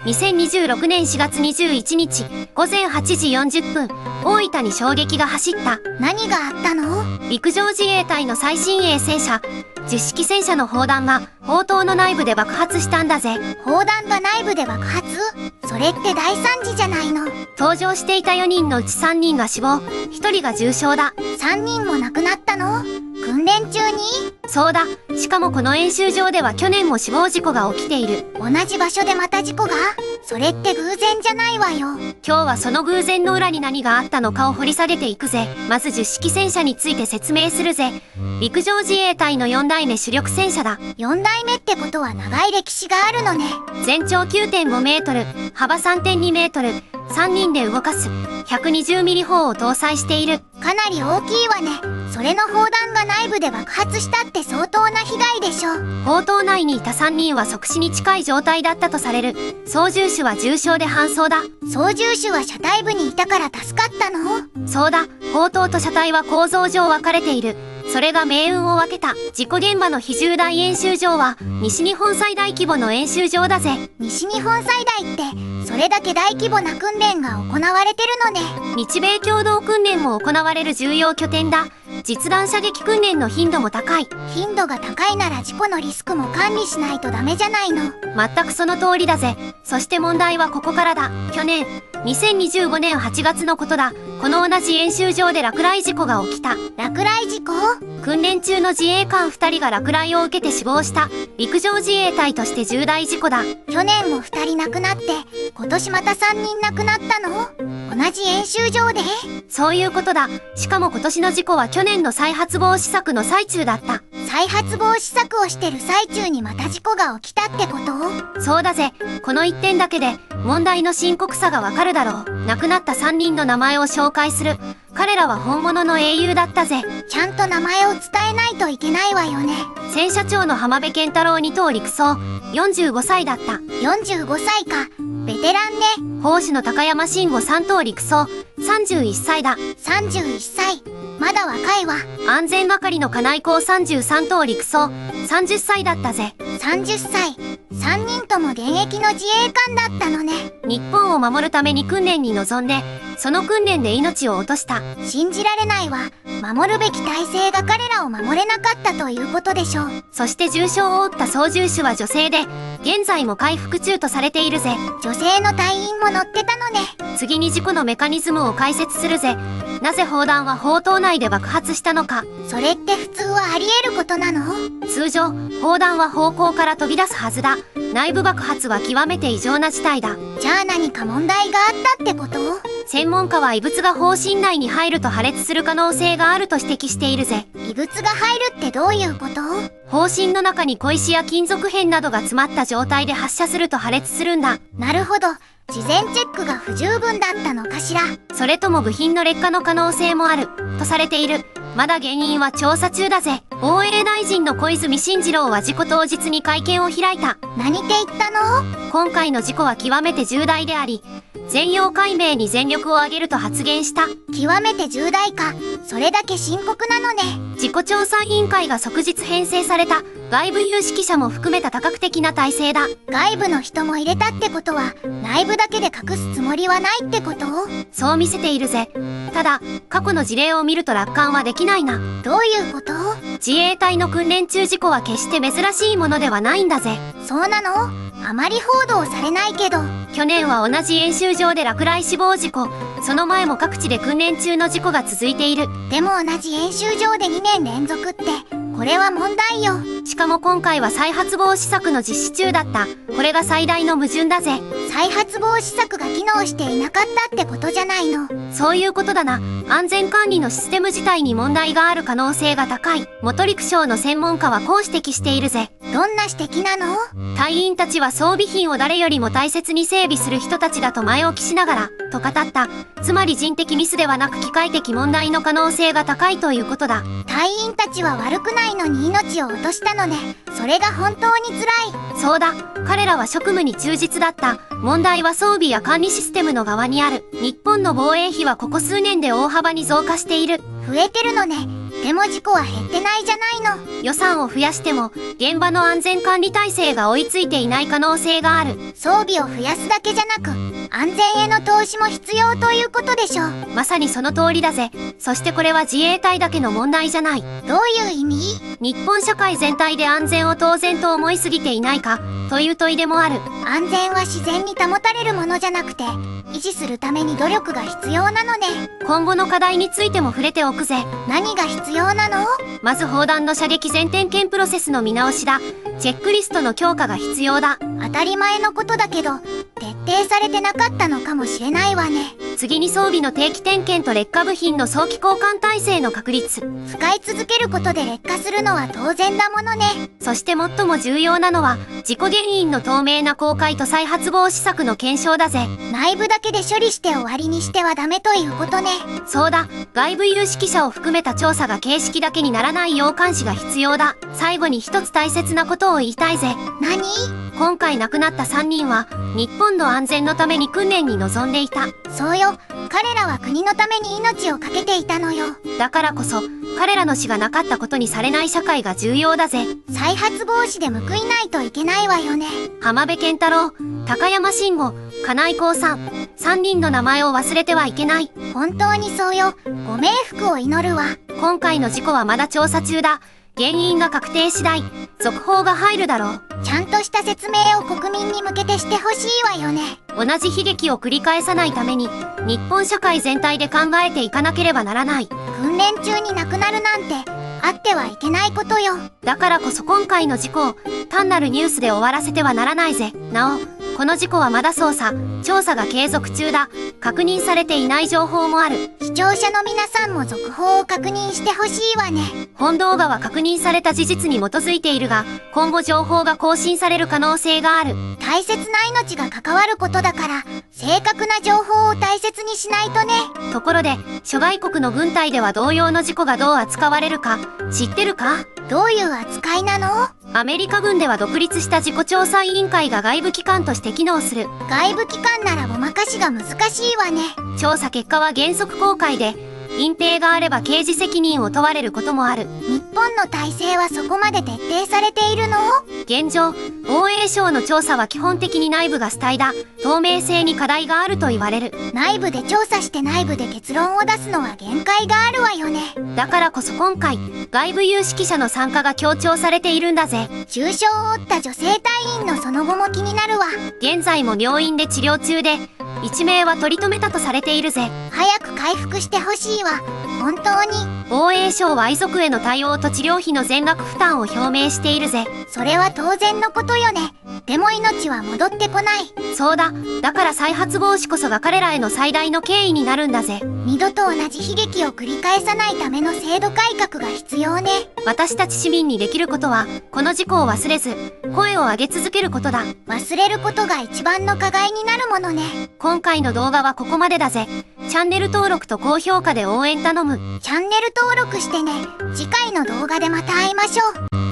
2026年4月21日午前8時40分、大分に衝撃が走った。何があったの？陸上自衛隊の最新鋭戦車、10式戦車の砲弾が砲塔の内部で爆発したんだぜ。砲弾が内部で爆発？それって大惨事じゃないの。搭乗していた4人のうち3人が死亡、1人が重傷だ。3人も亡くなったの？訓練中に？そうだ。しかもこの演習場では去年も死亡事故が起きている。同じ場所でまた事故が？それって偶然じゃないわよ。今日はその偶然の裏に何があったのかを掘り下げていくぜ。まず10式戦車について説明するぜ。陸上自衛隊の4代目主力戦車だ。4代目ってことは長い歴史があるのね。全長 9.5 メートル、幅 3.2 メートル、3人で動かす120ミリ砲を搭載している。かなり大きいわね。それの砲弾が内部で爆発したって相当な被害でしょ。砲塔内にいた3人は即死に近い状態だったとされる。操縦手は重傷で搬送だ。操縦手は車体部にいたから助かったの？そうだ。砲塔と車体は構造上分かれている。それが命運を分けた。事故現場の非重大演習場は西日本最大規模の演習場だぜ。西日本最大ってそれだけ大規模な訓練が行われてるのね。日米共同訓練も行われる重要拠点だ。実弾射撃訓練の頻度も高い。頻度が高いなら事故のリスクも管理しないとダメじゃないの。全くその通りだぜ。そして問題はここからだ。去年、2025年8月のことだ。この同じ演習場で落雷事故が起きた。落雷事故？訓練中の自衛官2人が落雷を受けて死亡した。陸上自衛隊として重大事故だ。去年も2人亡くなって、今年また3人亡くなったの？同じ演習場で？そういうことだ。しかも今年の事故は去年の再発防止策の最中だった。再発防止策をしてる最中にまた事故が起きたってこと？そうだぜ。この1点だけで問題の深刻さがわかるだろう。亡くなった3人の名前を紹介する。彼らは本物の英雄だったぜ。ちゃんと名前を伝えないといけないわよね。戦車長の浜辺健太郎2等陸曹、45歳だった。45歳か。ベテランね。砲手の高山慎吾3等陸曹、31歳だ。31歳。まだ若いわ。安全係の金井光33等陸曹、30歳だったぜ。30歳。3人とも現役の自衛官だったのね。日本を守るために訓練に臨んで、その訓練で命を落とした。信じられないわ。守るべき体制が彼らを守れなかったということでしょう。そして重傷を負った操縦手は女性で、現在も回復中とされているぜ。女性の隊員も乗ってたのね。次に事故のメカニズムを解説するぜ。なぜ砲弾は砲塔内で爆発したのか。それって普通はあり得ることなの？通常、砲弾は砲口から飛び出すはずだ。内部爆発は極めて異常な事態だ。じゃあ何か問題があったってこと？専門家は異物が砲身内に入ると破裂する可能性があると指摘しているぜ。異物が入るってどういうこと？砲身の中に小石や金属片などが詰まった状態で発射すると破裂するんだ。なるほど。事前チェックが不十分だったのかしら。それとも部品の劣化の可能性もあるとされている。まだ原因は調査中だぜ。防衛大臣の小泉進次郎は事故当日に会見を開いた。何て言ったの？今回の事故は極めて重大であり、全容解明に全力を挙げると発言した。極めて重大か。それだけ深刻なのね。事故調査委員会が即日編成された。外部有識者も含めた多角的な体制だ。外部の人も入れたってことは、内部だけで隠すつもりはないってこと？そう見せているぜ。ただ、過去の事例を見ると楽観はできないな。どういうこと？自衛隊の訓練中事故は決して珍しいものではないんだぜ。そうなの？あまり報道されないけど。去年は同じ演習場で落雷死亡事故、その前も各地で訓練中の事故が続いている。でも同じ演習場で2年連続って、これは問題よ。しかも今回は再発防止策の実施中だった。これが最大の矛盾だぜ。再発防止策が機能していなかったってことじゃないの？そういうことだな。安全管理のシステム自体に問題がある可能性が高い。元陸将の専門家はこう指摘しているぜ。どんな指摘なの？隊員たちは装備品を誰よりも大切に整備する人たちだと前置きしながら、と語った。つまり人的ミスではなく機械的問題の可能性が高いということだ。隊員たちは悪くないのに命を落としたのね。それが本当に辛い。そうだ。彼らは職務に忠実だった。問題は装備や管理システムの側にある。日本の防衛費はここ数年で大幅に増加している。増えてるのね。っても事故は減ってないじゃないの。予算を増やしても、現場の安全管理体制が追いついていない可能性がある。装備を増やすだけじゃなく、安全への投資も必要ということでしょう。まさにその通りだぜ。そしてこれは自衛隊だけの問題じゃない。どういう意味？日本社会全体で安全を当然と思いすぎていないか、という問いでもある。安全は自然に保たれるものじゃなくて、維持するために努力が必要なのね。今後の課題についても触れておくぜ。何が必要なの？まず砲弾の射撃前点検プロセスの見直しだ。チェックリストの強化が必要だ。当たり前のことだけど、徹底されてなかったのかもしれないわね。次に装備の定期点検と劣化部品の早期交換体制の確立。使い続けることで劣化するのは当然だものね。そして最も重要なのは、事故原因の透明な公開と再発防止策の検証だぜ。内部だけで処理して終わりにしてはダメということね。そうだ、外部有識者を含めた調査が形式だけにならないよう監視が必要だ。最後に一つ大切なことを言いたいぜ。何？今回亡くなった3人は、日本の安全のために訓練に臨んでいた。そうよ。彼らは国のために命を懸けていたのよ。だからこそ、彼らの死がなかったことにされない社会が重要だぜ。再発防止で報いないといけないわよね。浜辺健太郎、高山慎吾、金井光さん、3人の名前を忘れてはいけない。本当にそうよ。ご冥福を祈るわ。今回の事故はまだ調査中だ。原因が確定次第、続報が入るだろう。ちゃんとした説明を国民に向けてしてほしいわよね。同じ悲劇を繰り返さないために、日本社会全体で考えていかなければならない。訓練中に亡くなるなんて、あってはいけないことよ。だからこそ今回の事故を、単なるニュースで終わらせてはならないぜ。なお、この事故はまだ捜査、調査が継続中だ。確認されていない情報もある。視聴者の皆さんも続報を確認してほしいわね。本動画は確認された事実に基づいているが、今後情報が更新される可能性がある。大切な命が関わることだから、正確な情報を大切にしないとね。ところで、諸外国の軍隊では同様の事故がどう扱われるか、知ってるか？どういう扱いなの？アメリカ軍では独立した事故調査委員会が外部機関として機能する。外部機関ならごまかしが難しいわね。調査結果は原則公開で、隠蔽があれば刑事責任を問われることもある。日本の体制はそこまで徹底されているの？現状、防衛省の調査は基本的に内部が主体だ。透明性に課題があると言われる。内部で調査して内部で結論を出すのは限界があるわよね。だからこそ今回、外部有識者の参加が強調されているんだぜ。重傷を負った女性隊員のその後も気になるわ。現在も病院で治療中で、一命は取り留めたとされているぜ。早く回復してほしいわ。本当に。防衛省は遺族への対応と治療費の全額負担を表明しているぜ。それは当然のことよね。でも命は戻ってこない。そうだ。だから再発防止こそが彼らへの最大の敬意になるんだぜ。二度と同じ悲劇を繰り返さないための制度改革が必要ね。私たち市民にできることは、この事故を忘れず、声を上げ続けることだ。忘れることが一番の加害になるものね。今回の動画はここまでだぜ。チャンネル登録と高評価で応援頼む。チャンネル登録してね。次回の動画でまた会いましょう。